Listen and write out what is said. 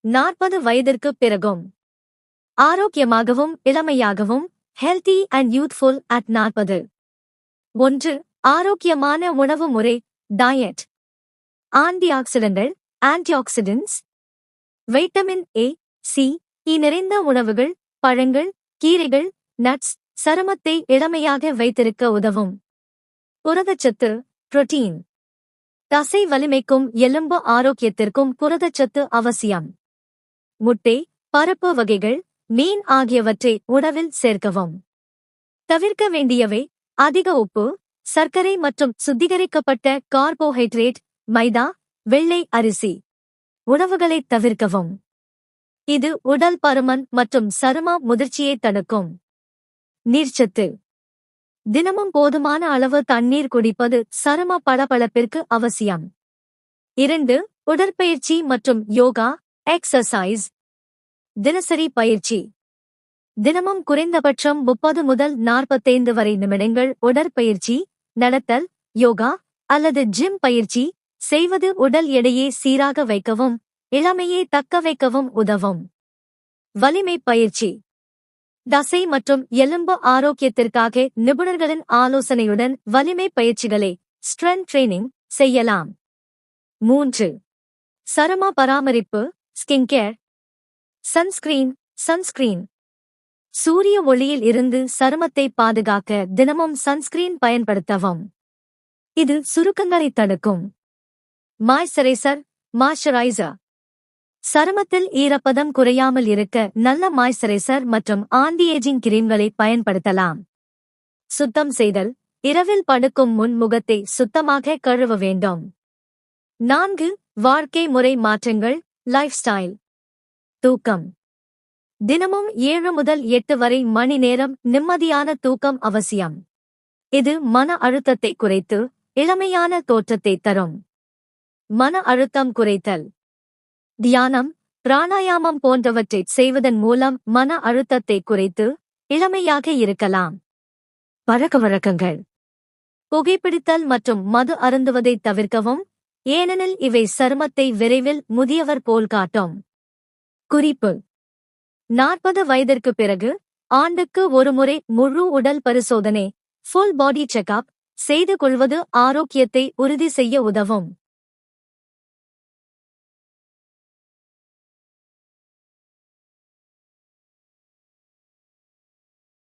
40 வயதிற்கு பிறகும் ஆரோக்கியமாகவும் இளமையாகவும் ஹெல்தி அண்ட் யூத்ஃபுல் அட் 40. 1. ஆரோக்கியமான உணவு முறை டயட். ஆன்டிஆக்சிடன்ட்ஸ், வைட்டமின் ஏ, சி, இ நிறைந்த உணவுகள், பழங்கள், கீரைகள், நட்ஸ் சருமத்தை இளமையாக வைத்திருக்க உதவும். புரதச்சத்து புரோட்டீன். தசை வலிமைக்கும் எலும்பு ஆரோக்கியத்திற்கும் புரதச்சத்து அவசியம். முட்டை, பருப்பு வகைகள், மீன் ஆகியவற்றை உணவில் சேர்க்கவும். தவிர்க்க வேண்டியவை: அதிக உப்பு, சர்க்கரை மற்றும் சுத்திகரிக்கப்பட்ட கார்போஹைட்ரேட், மைதா, வெள்ளை அரிசி உணவுகளைத் தவிர்க்கவும். இது உடல் பருமன் மற்றும் சரும முதிர்ச்சியை தடுக்கும். நீர்ச்சத்து. தினமும் போதுமான அளவு தண்ணீர் குடிப்பது சரும பளபளப்பிற்கு அவசியம். 2. உடற்பயிற்சி மற்றும் யோகா எக்ஸர்சைஸ். தினசரி பயிற்சி. தினமும் குறைந்தபட்சம் 30 முதல் 45 வரை நிமிடங்கள் உடற்பயிற்சி, நடத்தல், யோகா அல்லது ஜிம் பயிற்சி செய்வது உடல் எடையை சீராக வைக்கவும் இளமையை தக்கவைக்கவும் உதவும். வலிமை பயிற்சி. தசை மற்றும் எலும்பு ஆரோக்கியத்திற்காக நிபுணர்களின் ஆலோசனையுடன் வலிமை பயிற்சிகளை ஸ்ட்ரென்த் ட்ரெய்னிங் செய்யலாம். 3. சரும பராமரிப்பு ஸ்கின் கேர். சன்ஸ்கிரீன். சூரிய ஒளியில் இருந்து சருமத்தை பாதுகாக்க தினமும் சன்ஸ்கிரீன் பயன்படுத்தவும். இது சுருக்கங்களை தடுக்கும். மாய்ஸ்சரைசர். சருமத்தில் ஈரப்பதம் குறையாமல் இருக்க நல்ல மாய்ஸ்சரைசர் மற்றும் ஆன்டி-ஏஜிங் கிரீம்களை பயன்படுத்தலாம். சுத்தம் செய்தல். இரவில் படுக்கும் முன் முகத்தை சுத்தமாக கழுவ வேண்டும். 4. வாழ்க்கை முறை மாற்றங்கள் லைஃப் ஸ்டைல். தூக்கம். தினமும் 7 முதல் 8 வரை மணி நேரம் நிம்மதியான தூக்கம் அவசியம். இது மன அழுத்தத்தை குறைத்து இளமையான தோற்றத்தை தரும். மன அழுத்தம் குறைத்தல். தியானம், பிராணாயாமம் போன்றவற்றைச் செய்வதன் மூலம் மன அழுத்தத்தை குறைத்து இளமையாக இருக்கலாம். பழக்கவழக்கங்கள். புகைப்பிடித்தல் மற்றும் மது அருந்துவதைத் தவிர்க்கவும், ஏனெனில் இவை சருமத்தை விரைவில் முதியவர் போல் காட்டும். குறிப்பு: 40 வயதிற்கு பிறகு ஆண்டுக்கு ஒருமுறை முழு உடல் பரிசோதனை ஃபுல் பாடி செக்அப் செய்து கொள்வது ஆரோக்கியத்தை உறுதி செய்ய உதவும்.